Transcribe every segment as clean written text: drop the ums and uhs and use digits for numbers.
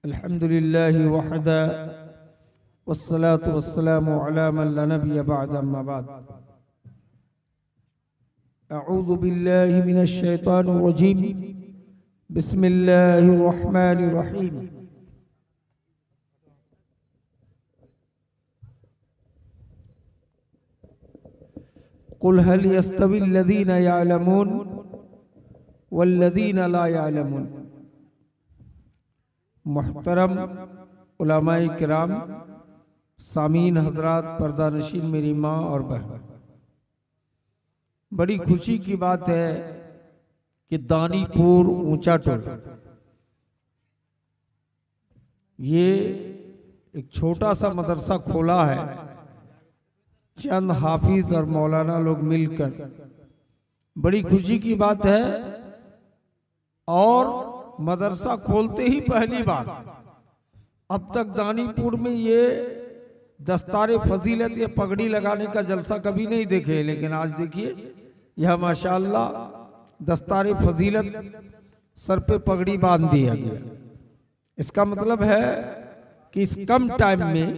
अल्हम्दुलिल्लाहि वहदा वस्सलातु वस्सलामु अला मन ला नबिय्य बअद अम्मा बाद। अऊज़ु बिल्लाहि मिनश शैतानिर रजीम। बिस्मिल्लाहिर रहमानिर रहीम। कुल हल यस्तविल लज़ीना यअलमून वल्लज़ीना ला यअलमून। मुहतरम उलमाए किराम, सामीन हजरात, पर्दा नशीन मेरी माँ और बहन, बड़ी खुशी की बात है कि दानीपुर ऊंचा टोल ये एक छोटा सा मदरसा खोला है। चंद हाफिज और मौलाना लोग मिलकर, बड़ी खुशी की बात है। और मदरसा खोलते ही पहली बार, अब तक दानीपुर में ये दस्तारे फजीलत या पगड़ी लगाने का जलसा कभी नहीं देखे, लेकिन आज देखिए यह माशाअल्लाह दस्तारे फजीलत, सर पे पगड़ी बांध दिया गया। इसका मतलब है कि इस कम टाइम में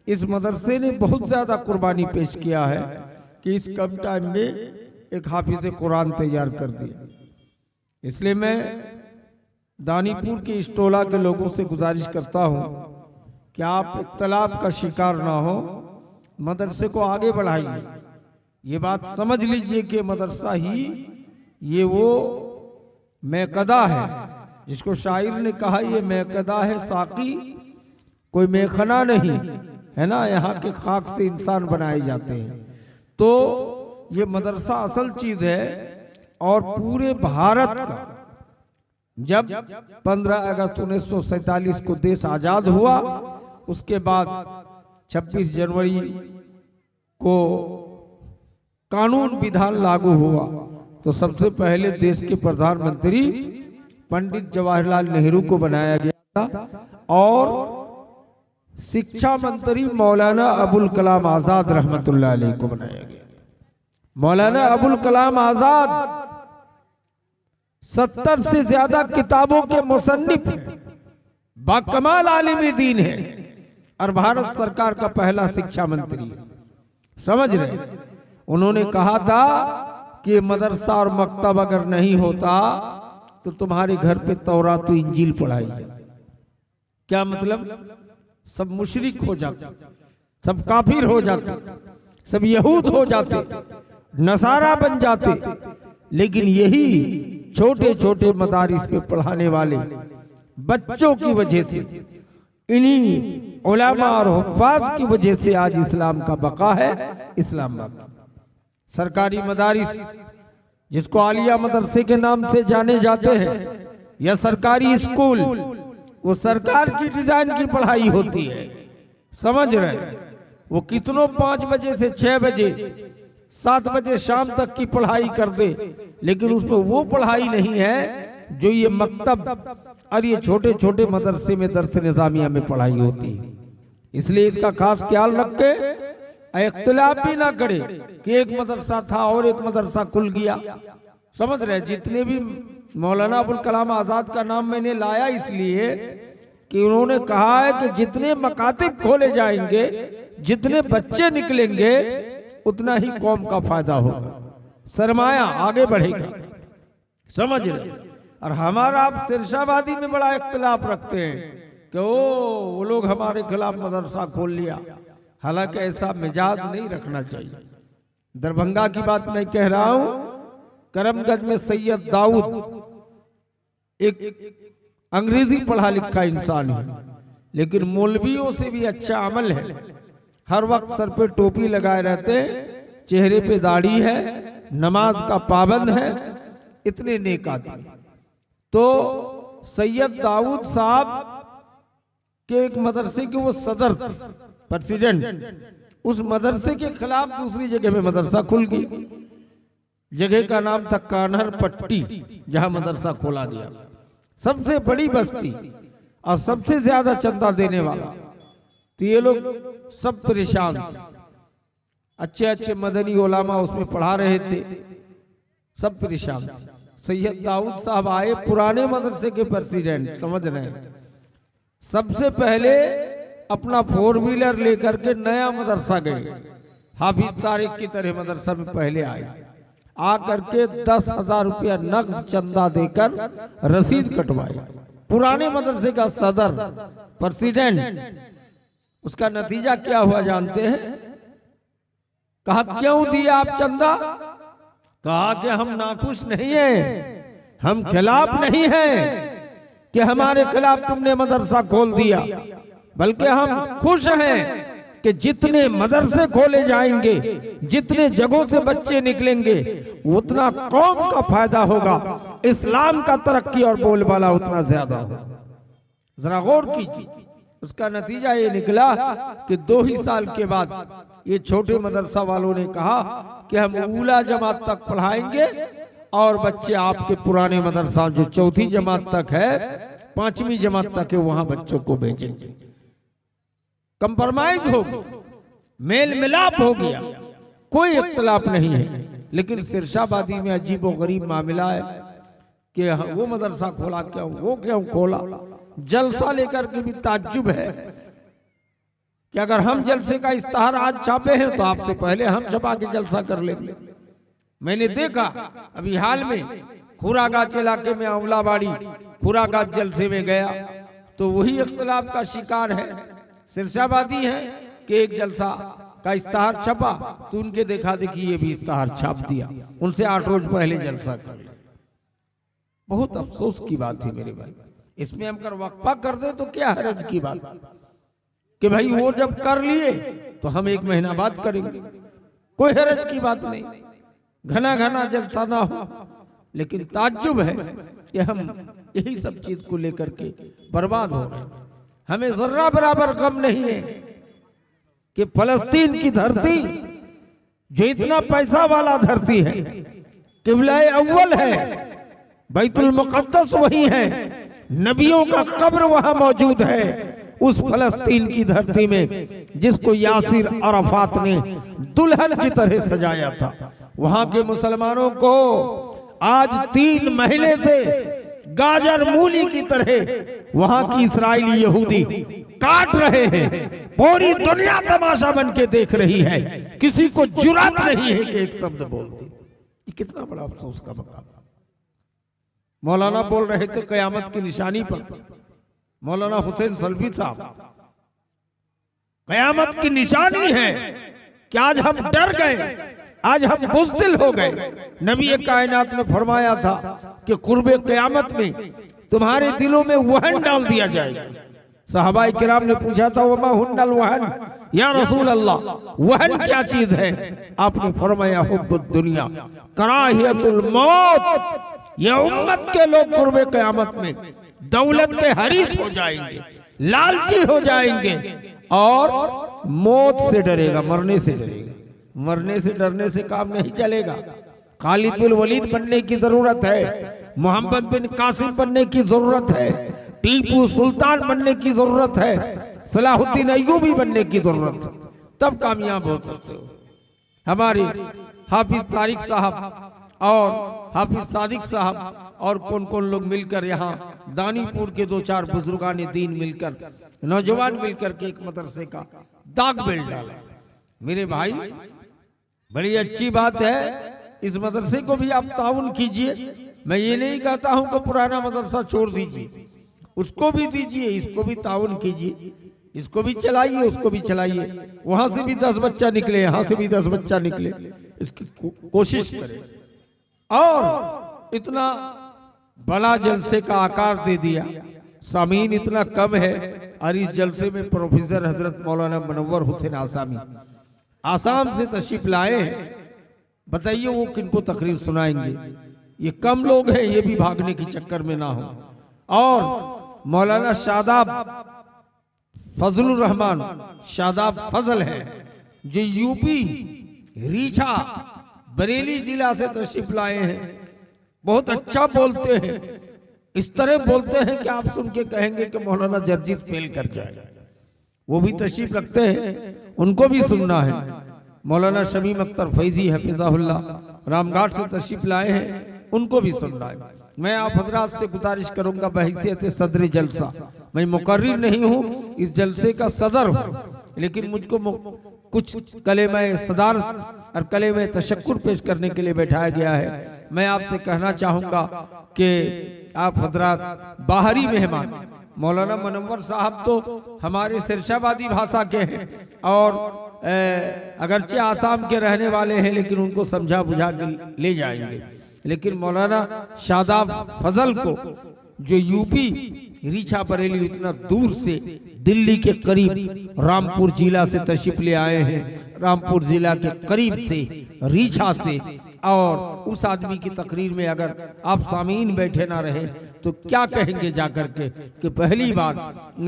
इस मदरसे ने बहुत ज्यादा कुर्बानी पेश किया है कि इस कम टाइम में एक हाफिज कुरान तैयार कर दिया। इसलिए मैं दानीपुर के इस टोला के लोगों से गुजारिश करता हूं कि आप इख्तलाफ का शिकार ना हो, मदरसे को आगे बढ़ाइए। ये बात समझ लीजिए कि मदरसा ही ये वो मैकदा है जिसको शायर ने कहा, ये मैकदा है साकी, कोई मैखना नहीं है ना। यहाँ के खाक से इंसान बनाए जाते हैं। तो ये मदरसा असल चीज है। और पूरे भारत का जब 15 अगस्त 1947 को देश आजाद हुआ, उसके बाद 26 जनवरी को कानून विधान लागू हुआ, तो सबसे पहले देश के प्रधानमंत्री पंडित जवाहरलाल नेहरू को बनाया गया था और शिक्षा मंत्री मौलाना अबुल कलाम आजाद रहमतुल्लाह अलैह को बनाया गया। मौलाना अबुल कलाम आजाद 70 से ज्यादा किताबों के मुसन्निफ, बाकमाल आलिम दीन है और भारत सरकार का पहला शिक्षा मंत्री है। समझ रहे? उन्होंने कहा था कि मदरसा और मकतब अगर नहीं होता तो तुम्हारे घर पे तौरात व इंजील पढ़ाई जाए। क्या मतलब? सब मुशरिक हो जाते, सब काफिर हो जाते, सब यहूद हो जाते, नसारा बन जाते। लेकिन यही छोटे छोटे मदारिस पे पढ़ाने वाले बच्चों की वजह से, इन्हीं उलमा और हुफ्फाज की वजह से आज इस्लाम का बका है। इस्लामाबाद सरकारी मदारिस, जिसको आलिया मदरसे के नाम से जाने जाते हैं, या सरकारी स्कूल, वो सरकार की डिजाइन की पढ़ाई होती है। समझ रहे? वो कितनों 5 बजे से 6 बजे 7 बजे शाम तक की पढ़ाई कर दे, लेकिन उसमें वो पढ़ाई नहीं है जो ये मकतब और ये छोटे छोटे मदरसे में दर्स निजामिया में पढ़ाई होती है। इसलिए इसका खास ख्याल रखे, इख्तिलाफ भी ना करे कि एक मदरसा था और एक मदरसा खुल गया। समझ रहे? जितने भी मौलाना अबुल कलाम आजाद का नाम मैंने लाया इसलिए कि उन्होंने कहा है कि जितने मकातिब खोले जाएंगे, जितने बच्चे निकलेंगे, उतना ही कौम का फायदा होगा, सरमाया आगे बढ़ेगा। समझ रहे? और हमारा आप सिरशाबादी में बड़ा इख्तिलाफ रखते हैं कि वो लोग हमारे खिलाफ मदरसा खोल लिया। हालांकि ऐसा मिजाज नहीं रखना चाहिए। दरभंगा की बात मैं कह रहा हूं, करमगंज में सैयद दाऊद एक अंग्रेजी पढ़ा लिखा इंसान है, लेकिन मौलवियों से भी अच्छा अमल है। हर वक्त सर पे टोपी लगाए रहते, चेहरे पे दाढ़ी है, नमाज का पाबंद है, इतने नेक आदमी। तो सैयद दाऊद साहब के एक मदरसे के वो सदर थे, प्रेसिडेंट। उस मदरसे के खिलाफ दूसरी जगह में मदरसा खुल गई। जगह का नाम था कान्हर पट्टी, जहां मदरसा खोला गया। सबसे बड़ी बस्ती और सबसे ज्यादा चंदा देने वाला। तो ये लोग सब परेशान थे। अच्छे अच्छे मदनी उलामा उसमें पढ़ा रहे थे, सब परेशान थे। सैयद दाऊद साहब आए, पुराने मदरसे के प्रेसिडेंट, समझ रहे हैं। सबसे पहले अपना 4 व्हीलर लेकर के नया मदरसा गए, हाफिज तारिक की तरह मदरसा में पहले आए, आकर के 10,000 रुपया नकद चंदा देकर रसीद कटवाई। पुराने मदरसे का सदर प्रेसिडेंट, उसका नतीजा क्या हुआ जानते हैं? कहा क्यों दिया आप चंदा? कहा कि हम नाखुश नहीं हैं, हम खिलाफ नहीं हैं कि हमारे खिलाफ तुमने मदरसा खोल दिया, बल्कि हम खुश हैं कि जितने मदरसे खोले जाएंगे, जितने जगहों से बच्चे निकलेंगे, उतना कौम का फायदा होगा, इस्लाम का तरक्की और बोलबाला उतना ज्यादा होगा। जरा गौर कीजिए, उसका नतीजा ये निकला कि 2 ही साल के बाद ये छोटे मदरसा वालों ने कहा कि हम ऊला जमात तक पढ़ाएंगे और बच्चे आपके पुराने मदरसा जो 4थी जमात तक है, 5वीं जमात तक है, वहां बच्चों को भेजेंगे। कंप्रोमाइज हो गया, मेल मिलाप हो गया, कोई इख्तलाफ नहीं है। लेकिन सिरशाबादी में अजीब व गरीब मामला है कि वो मदरसा खोला क्यों, वो क्यों खोला। जलसा लेकर के भी ताज्जुब है कि अगर हम जलसे का इश्तहार आज छापे हैं तो आपसे पहले हम छपा के जलसा कर लेंगे। मैंने देखा अभी हाल में खुरागाछ इलाके में अमलाबाड़ी खुरागाछ जलसे में गया तो वही इख्तलाफ का शिकार है, सिरशाबादी है कि एक जलसा का इश्तहार छपा तो उनके देखा देखी ये भी इश्तहार छाप दिया, उनसे 8 रोज पहले जलसा कर लिया। बहुत अफसोस की बात थी मेरे भाई। इसमें हम कर वक्फा कर दे तो क्या हरज की बात कि भाई वो जब कर लिए तो हम 1 महीना बाद करेंगे, कोई हरज की बात नहीं, घना घना जलसा ना हो। लेकिन ताज्जुब है कि हम यही सब चीज को लेकर के बर्बाद हो रहे हैं। हमें जर्रा बराबर गम नहीं है कि फलस्तीन की धरती जो इतना पैसा वाला धरती है, किबला-ए अव्वल है, बैतुल मुक़द्दस वही है, नबियों का कब्र वहां मौजूद है, उस फलस्तीन की धरती में जिसको यासिर अराफात ने दुल्हन की तरह सजाया था, वहां के मुसलमानों को आज 3 महीने से गाजर मूली की तरह वहां की इस्राएली यहूदी काट रहे हैं। पूरी दुनिया तमाशा बन के देख रही है, किसी को जुर्रत नहीं है कि एक शब्द बोल दे। ये कितना बड़ा अफसोस का मकाम। मौलाना बोल रहे थे कयामत की निशानी पर, मौलाना हुसैन सल्फी साहब, कयामत की निशानी है कि आज हम डर गए, आज हम बुज़दिल हो गए। नबी कायनात ने फरमाया था कि कुर्बे क़यामत में तुम्हारे दिलों में वहन डाल दिया जाएगा। सहाबाए किराम ने पूछा था वमा हुन्नल वहन या रसूल अल्लाह, वहन क्या चीज है? आपने फरमाया हुब्बुद दुनिया कराहियतुल मौत। ये उम्मत के लोग कुर्बे क़यामत में दौलत के हरीस हो जाएंगे, लालची हो जाएंगे और मौत से डरेगा, मरने से डरेगा। मरने से डरने से काम नहीं चलेगा। खालिद बिन वलीद बनने की जरूरत है, मोहम्मद बिन कासिम बनने की जरूरत है, टीपू सुल्तान बनने की जरूरत है, सलाहुद्दीन अय्यूबी बनने की जरूरत है, तब कामयाब हो सकते हो। हमारे हाफिज तारिक साहब और हाफिज सादिक साहब और कौन कौन लोग मिलकर यहाँ दानीपुर के 2-4 बुजुर्गान दीन मिलकर, नौजवान मिलकर के एक मदरसे का दाग बेल डाला। मेरे भाई बड़ी अच्छी बात है, इस मदरसे को भी आप ताउन कीजिए। मैं ये नहीं कहता हूं कि पुराना मदरसा छोड़ दीजिए, उसको भी दीजिए, इसको भी ताउन कीजिए, इसको भी चलाइए, उसको भी चलाइए। वहां से भी 10 बच्चा निकले, यहां से भी 10 बच्चा निकले, इसकी कोशिश करें। और इतना बड़ा जलसे का आकार दे दिया, सामीन इतना कम है, और इस जलसे में प्रोफेसर हजरत मौलाना मुनव्वर हुसैन आसामी आसाम से तशरीफ लाए हैं। बताइए वो किनको तकरीर सुनाएंगे? ये कम लोग हैं, ये भी भागने के चक्कर में ना हो। और मौलाना शादाब फजलुर रहमान शादाब फजल है, जो यूपी रीछा बरेली जिला से तशरीफ लाए हैं। बहुत अच्छा बोलते हैं, इस तरह बोलते हैं कि आप सुन के कहेंगे कि मौलाना जर्जिस फेल कर जाएगा। वो भी तशरीफ रखते हैं, उनको भी सुनना है। मौलाना शमीम अख्तर फैजी हफिज़हुल्लाह रामघाट से तशरीफ लाए हैं, उनको भी सुनना है। मैं आप हजरात से गुजारिश करूंगा बहैसियत सदर जलसा मैं मुकर्रिर नहीं हूँ, इस जलसे का सदर हूँ, लेकिन मुझको कुछ कलेमा सदारत और कलेमा तशक्कुर पेश करने के लिए बैठाया गया है। मैं आपसे कहना चाहूँगा कि आप हजरात बाहरी मेहमान, मौलाना मुनव्वर साहब तो हमारे सिरशाबादी भाषा के हैं और अगरचे आसाम के रहने वाले हैं, लेकिन उनको समझा बुझा के ले जाएंगे। लेकिन मौलाना शादाब फजल को जो यूपी रीछा बरेली इतना दूर से दिल्ली के करीब रामपुर जिला से तशरीफ ले आए हैं, रामपुर जिला के करीब से रीछा से, और उस आदमी की तकरीर में अगर आप सामीन बैठे ना रहे तो क्या कहेंगे जाकर के कि पहली बार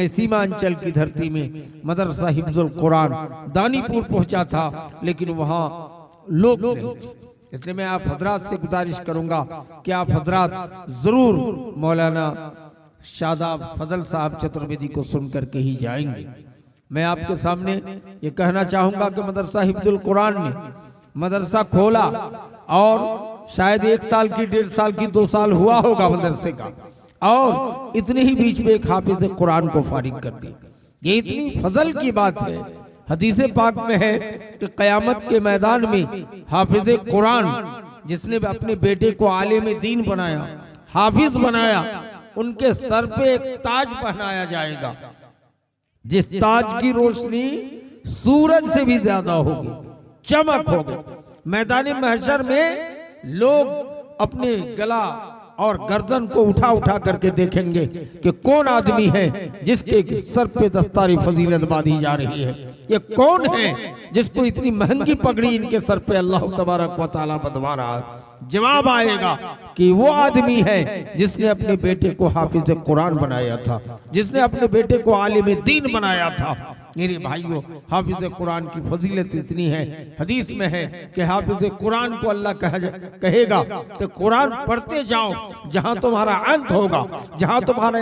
सीमांचल की धरती में मदरसा हिफ्जुल कुरान दानीपुर पहुंचा था, लेकिन वहां लोग नहीं थे। इसलिए मैं आप हजरात से गुजारिश करूंगा कि आप हजरात जरूर मौलाना शादाब फजल साहब चतुर्वेदी को सुन करके ही जाएंगे। मैं आपके सामने ये कहना चाहूंगा कि मदरसा हिफ्जुल कुरान ने मदरसा खोला और शायद 1 साल की 1.5 साल की 2 साल हुआ होगा मदरसे का, और इतने ही बीच में एक हाफिज कुरान को फारिग कर दिया। ये इतनी फजल की बात है। हदीस पाक में है कि क़यामत के मैदान में हाफिज कुरान जिसने अपने बेटे को आलिम दीन बनाया, हाफिज बनाया, उनके सर पे एक ताज पहनाया जाएगा, जिस ताज की रोशनी सूरज से भी ज्यादा होगी, चमक होगी। मैदान महशर में लोग अपने गला और गर्दन को उठा उठा करके देखेंगे कि कौन आदमी है जिसके सर पे दस्तारी फजीलत बांधी जा रही है, ये कौन है जिसको इतनी महंगी पगड़ी इनके सर पे अल्लाह तबारक व तआला बंधवा रहा है। जवाब आएगा कि वो आदमी है जिसने अपने बेटे को हाफिज कुरान बनाया था, जिसने अपने बेटे को आलिम दीन बनाया था। मेरे भाइयों, हाफिज कुरान की फजीलत इतनी है, हदीस में है कि हाफिज कुरान को अल्लाह कहेगा कि कुरान पढ़ते जाओ, जहां तुम्हारा अंत होगा, जहां तुम्हारा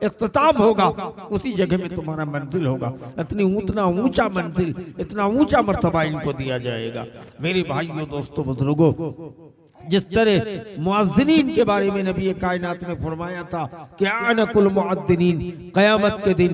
इख्तिताम होगा, उसी जगह में तुम्हारा मंजिल होगा। इतना ऊंचा मंजिल, इतना ऊंचा मर्तबा इनको दिया जाएगा। मेरे भाइयों, दोस्तों, बुजुर्गों, जिस तरह मुअज्जिनीन के बारे में नबी कायनात ने फरमाया था कि आनकुल मुअद्दिनीन, क़यामत के दिन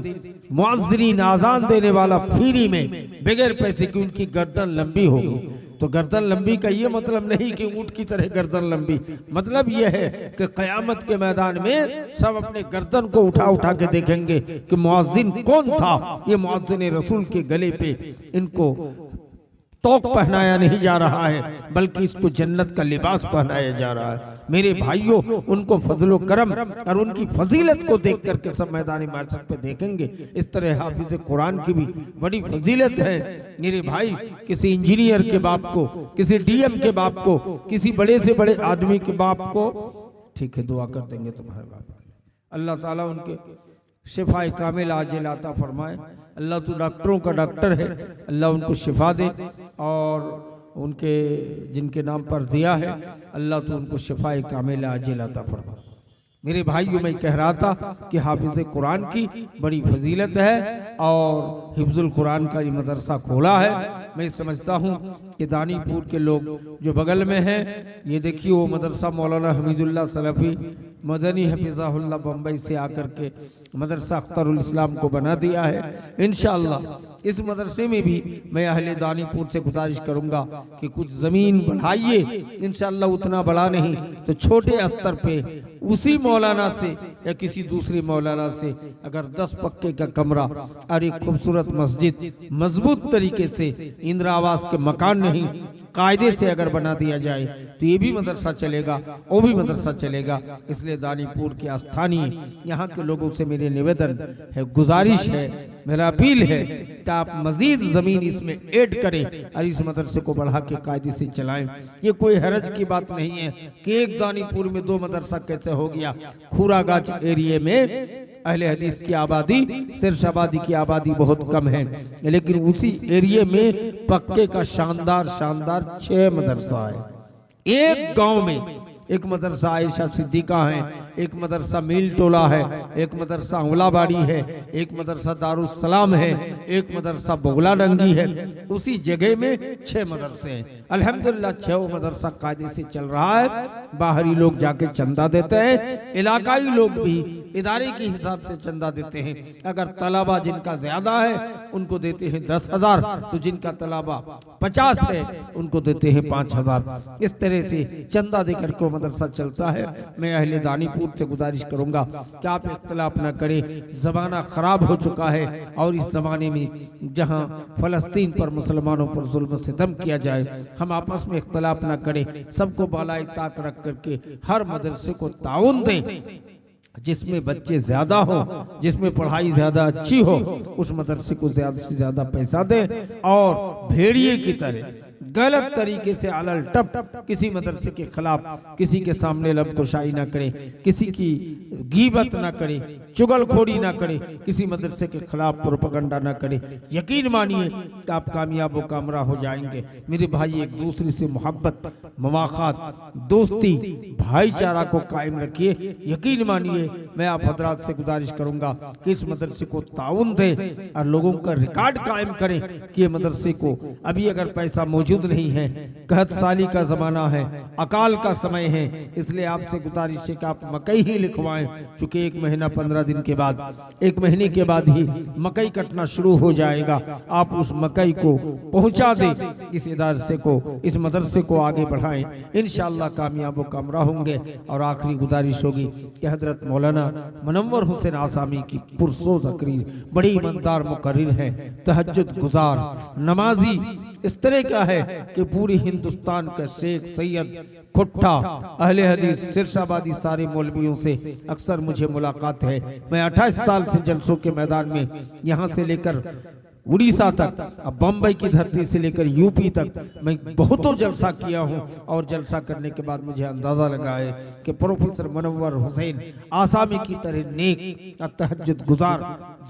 मुअज्जिनीन आज़ान देने वाला फ्री में बगैर पैसे की उनकी गर्दन लंबी होगी। तो गर्दन लंबी का ये मतलब नहीं कि ऊंट की तरह गर्दन लंबी, मतलब ये है कि क़यामत के मैदान में सब अपने गर्दन को उठा उठा के देखेंगे कि मुअज्जिन कौन था। ये मुअज्जिन रसूल के गले पे इनको तोक पहनाया नहीं जा रहा है, बल्कि इसको जन्नत का लिबास पहनाया जा रहा है। मेरे भाइयों, उनको फजलो करम और उनकी फजीलत को देख करके सब मैदानी माशर पे देखेंगे। इस तरह हाफिज कुरान की भी बड़ी फजीलत है। मेरे भाई, किसी इंजीनियर के बाप को, किसी डीएम के बाप को, किसी बड़े से बड़े आदमी के बाप को, ठीक है, दुआ कर देंगे तुम्हारे बाप, अल्लाह ताला उनके शिफाए कामिल आजिल अता फरमाए। अल्लाह तो डॉक्टरों का डॉक्टर है, अल्लाह उनको शिफा दे, और उनके जिनके नाम पर दिया है अल्लाह तो उनको शिफाए कामिल आजिल अता फरमाए। मेरे भाइयों, मैं कह रहा था कि हाफिज कुरान की बड़ी फजीलत है और हिफ्जुल कुरान का ये मदरसा खोला है। मैं समझता हूँ कि दानीपुर के लोग जो बगल में हैं, ये देखिए वो मदरसा मौलाना हमीदुल्लाह सलफ़ी मदनी हफिज़हुल्लाह बम्बई से आकर के मदरसा अख्तरुल इस्लाम को बना दिया है। इंशाअल्लाह इस मदरसे में भी मैं अहले दानीपुर से गुजारिश करूंगा कि कुछ ज़मीन बढ़ाइए। इंशाअल्लाह उतना बड़ा नहीं तो छोटे स्तर पे उसी मौलाना से या किसी दूसरे मौलाना से अगर 10 पक्के का कमरा और एक खूबसूरत मस्जिद मजबूत तरीके से, इंदिरा आवास के मकान नहीं, कायदे से अगर बना दिया जाए तो ये भी मदरसा चलेगा, वो भी मदरसा चलेगा। इसलिए दानीपुर के स्थानीय यहाँ के लोगों से मेरे निवेदन है, गुजारिश है, मेरा अपील है कि आप मजीद जमीन इसमें ऐड करें और इस मदरसे को बढ़ा के कायदे से चलाएं। ये कोई हरज की बात नहीं है कि एक दानीपुर में 2 मदरसा कैसे हो गया। खूरागाछ एरिया में अहले हदीस की आबादी, सिरशाबादी की आबादी बहुत कम है, लेकिन उसी एरिया में पक्के का शानदार 6 मदरसा है। एक गांव में एक मदरसा आयशा सिद्दीका है, एक मदरसा मील टोला है, एक मदरसा औलाबाड़ी है, एक मदरसा दारुस्सलाम है, एक मदरसा बगुला डंगी है। उसी जगह में 6 मदरसे हैं। अल्हम्दुलिल्लाह 6 मदरसा कायदे से चल रहा है। बाहरी लोग जाके चंदा देते हैं, इलाकाई लोग भी इदारे के हिसाब से चंदा देते हैं। अगर तलबा जिनका ज्यादा है उनको देते हैं 10,000, तो जिनका तलबा 50 है उनको देते हैं 5,000। इस तरह से चंदा देकर को मदरसा चलता है। मैं अहले दानीपुर से गुजारिश करूंगा कि आप इख्तिलाफ न करें। जमाना खराब हो चुका है और इस जमाने में जहां फलस्तीन पर मुसलमानों पर जुल्म सितम किया जाए, हम आपस में इख्तिलाफ न करें। सबको बालाई ताक रख करके हर मदरसे को ताउन दें। जिसमें बच्चे ज्यादा हो, जिसमें पढ़ाई ज्यादा अच्छी हो, उस मदरसे को ज्यादा से ज्यादा पैसा दें। और भेड़िए की तरह गलत तरीके से अलल टप किसी मदरसे के खिलाफ किसी के सामने लबकुशाई ना करे, किसी की गीबत ना करे, चुगलखोरी ना करे, किसी मदरसे के खिलाफ प्रोपेगेंडा ना करे। यकीन मानिए कि आप कामयाब व कामराह हो जाएंगे। मेरे भाई, एक दूसरे से मोहब्बत, मवाखात, दोस्ती, भाईचारा को कायम रखिए। यकीन मानिए मैं आप हजरात से गुजारिश करूंगा कि इस मदरसे को ताउन दे और लोगों का रिकॉर्ड कायम करें कि ये मदरसे को अभी अगर पैसा मौजूद नहीं है, कहत साली का जमाना है, अकाल का समय है, इसलिए आपसे गुजारिश है कि आप मकई ही लिखवाएं। चूंकि 1 महीना 15 दिन के बाद, 1 महीने के बाद ही मकई कटना शुरू हो जाएगा। आप उस मकई को पहुंचा दें, इस इदारे को, इस मदरसे को आगे बढ़ाएं। इंशाअल्लाह कामयाब व कामराह होंगे। और आखिरी गुजारिश होगी कि हजरत मौलाना मुनव्वर हुसैन आसामी की पुरसोज तकरीर, बड़ी ईमानदार मुकर्रिर है, तहज्जुद गुजार, नमाजी, इस तरह का है कि पूरी हिंदुस्तान का शेख, सैयद, खुट्टा, अहले हदीस, सिरशाबादी सारे मौलवियों से अक्सर मुझे मुलाकात है। मैं 28 साल से जलसों के मैदान में यहाँ से लेकर उड़ीसा तक, अब बम्बई की धरती से लेकर यूपी तक मैं बहुतों जलसा किया हूं। और जलसा करने के बाद मुझे अंदाजा लगा है कि प्रोफेसर मुनव्वर हुसैन आसामी की तरह नेक, तहज्जुद गुजार,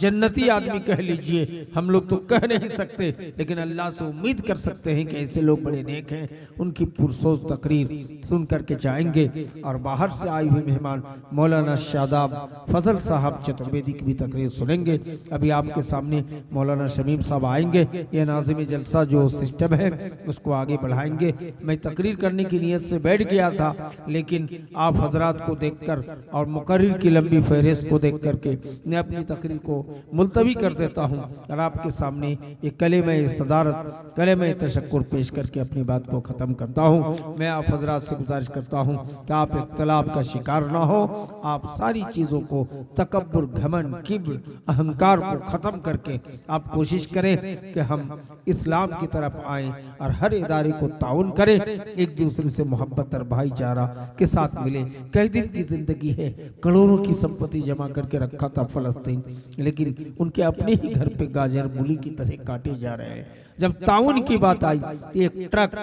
जन्नती आदमी कह लीजिए, हम लोग तो कह नहीं सकते, लेकिन अल्लाह से उम्मीद कर सकते हैं कि ऐसे लोग बड़े नेक हैं। उनकी पुरसोज तकरीर सुन करके जाएंगे। और बाहर से आए हुए मेहमान मौलाना शादाब फजल साहब चतुर्वेदी की भी तकरीर सुनेंगे। अभी आपके सामने मौलाना शमीम साहब आएंगे। यह नाज़िम जलसा जो सिस्टम है उसको आगे बढ़ाएंगे। मैं तकरीर करने की नीयत से बैठ गया था, लेकिन आप हजरात को देखकर और मुकर्रिर की लंबी फहरिस्त को देख करके मैं अपनी तकरीर को मुलतवी कर देता हूँ और आपके सामने ये कलेमा सदारत, कलेमा तशक्कुर पेश करके अपनी बात को ख़त्म करता हूँ। मैं आप हजरात से गुजारिश करता हूँ कि आप इख्तिलाफ का शिकार ना हो। आप सारी चीज़ों को, तकब्बुर, घमंड, किब्र, अहंकार को ख़त्म करके आप कोशिश करें कि हम इस्लाम की तरफ आएँ और हर इदारे को ताउन करें, एक दूसरे से मोहब्बत और भाईचारा के साथ मिले। कई दिन की जिंदगी है, करोड़ों की संपत्ति जमा करके रखा था फलस्तीन, लेकिन उनके अपने ही घर पे गाजर मूली की तरह काटे जा रहे हैं। जब ताउन की बात आई तो एक ट्रक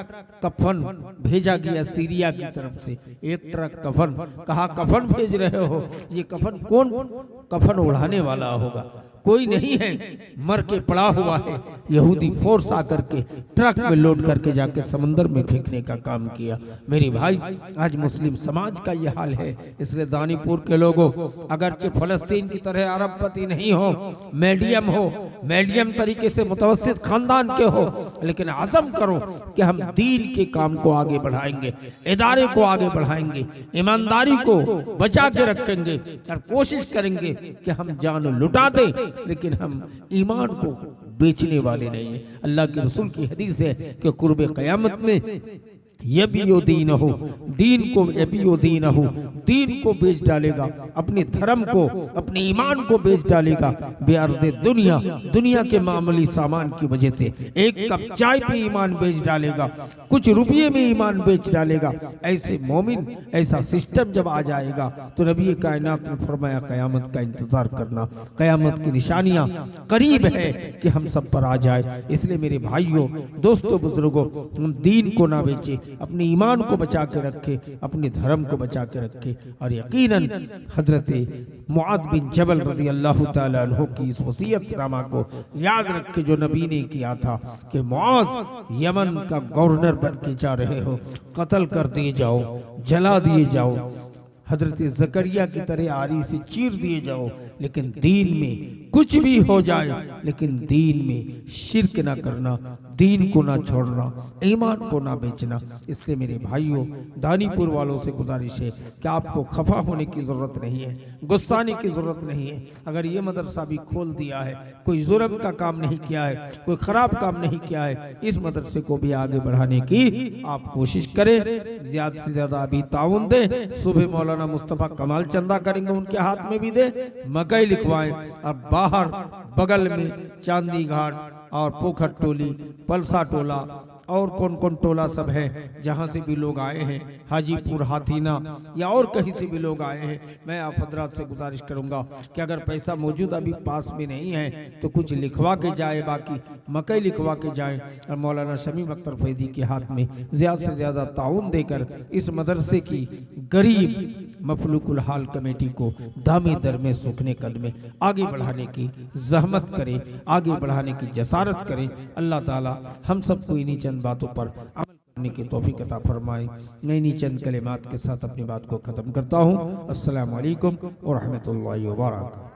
कफन भेजा गया सीरिया की तरफ से। एक ट्रक कफन, कहा कफन भेज रहे हो, ये कफन कौन कफन उड़ाने वाला होगा? कोई नहीं है, मर के पड़ा हुआ है। यहूदी फोर्स आकर के ट्रक में लोड करके जाके समंदर में फेंकने का काम किया। मेरे भाई, आज मुस्लिम समाज का ये हाल है। इसलिए दानीपुर के लोगों, अगरचे फलस्तीन की तरह अरबपति नहीं हो, मीडियम तरीके से मुतवस्सित खानदान के हो, लेकिन आज़म करो कि हम दीन के काम को आगे बढ़ाएंगे, इदारे को आगे बढ़ाएंगे, ईमानदारी को बचा के रखेंगे और कोशिश करेंगे कि हम जान लुटा दें, लेकिन हम ईमान को बेचने वाले नहीं है। अल्लाह के रसूल की हदीस है कि कुर्बे क़यामत में यबियो दीन हो, दीन को यबियो दीन हो, दीन को बेच डालेगा, अपने धर्म को, अपने ईमान को बेच डालेगा बेअर्ज़े दुनिया, दुनिया के मामूली सामान की वजह से। एक कप चाय पे ईमान बेच डालेगा, कुछ रुपये में ईमान बेच डालेगा। ऐसे मोमिन, ऐसा सिस्टम जब आ जाएगा तो नबी कायनात ने फरमाया क़यामत का इंतजार करना, क़यामत की निशानियां करीब है कि हम सब पर आ जाए। इसलिए मेरे भाइयों, दोस्तों, बुजुर्गों, हम दीन को ना बेचे, अपने ईमान को बचा के रखे, अपने धर्म को बचा के रखे। और यकीनन हजरत मुआद बिन जबल रज़ी अल्लाह ताला अन्हु की इस वसीयतनामा को याद रखे जो नबी ने किया था कि मुआज यमन का गवर्नर बन के जा रहे हो, कत्ल कर दिए जाओ, जला दिए जाओ, हजरत ज़करिया की तरह आरी से चीर दिए जाओ, लेकिन दीन में कुछ भी हो जाए, लेकिन दीन में शिर्क ना करना, दीन को ना छोड़ना, ईमान को ना बेचना। इसलिए मेरे भाइयों, दानीपुर वालों से गुजारिश है कि आपको खफा होने की जरूरत नहीं है, गुस्साने की जरूरत नहीं है। अगर ये मदरसा भी खोल दिया है, कोई जुर्म का काम नहीं किया है, कोई खराब काम नहीं किया है, इस मदरसे को भी आगे बढ़ाने की आप कोशिश करें, ज्यादा से ज्यादा अभी ताउन दें। सुबह मौलाना मुस्तफा कमाल चंदा करेंगे, उनके हाथ में भी दे, मकई लिखवाएं। और बाहर बगल में चांदनी घाट और पोखर टोली, पलसा टोला और कौन कौन टोला सब है, जहाँ से भी लोग आए हैं, हाजीपुर, हाथीना या और कहीं से भी लोग आए हैं, मैं आप हजरात से गुजारिश करूंगा कि अगर पैसा मौजूद अभी पास में नहीं है तो कुछ लिखवा के जाए, बाकी मकई लिखवा के जाए और मौलाना शमीम अख्तर फैजी के हाथ में ज़्यादा से ज़्यादा ताउन देकर इस मदरसे की गरीब मफलूकुल हाल कमेटी को दामे दर में सूखने कदमे आगे बढ़ाने की जहमत करें, आगे बढ़ाने की जसारत करें। अल्लाह ताला हम सबको इन्हीं चंद बातों पर अमल करने की तौफीक अता फरमाए। मैं इन्हीं चंद कलिमात के साथ अपनी बात को ख़त्म करता हूँ। अस्सलामु अलैकुम व रहमतुल्लाहि व बरकातहू।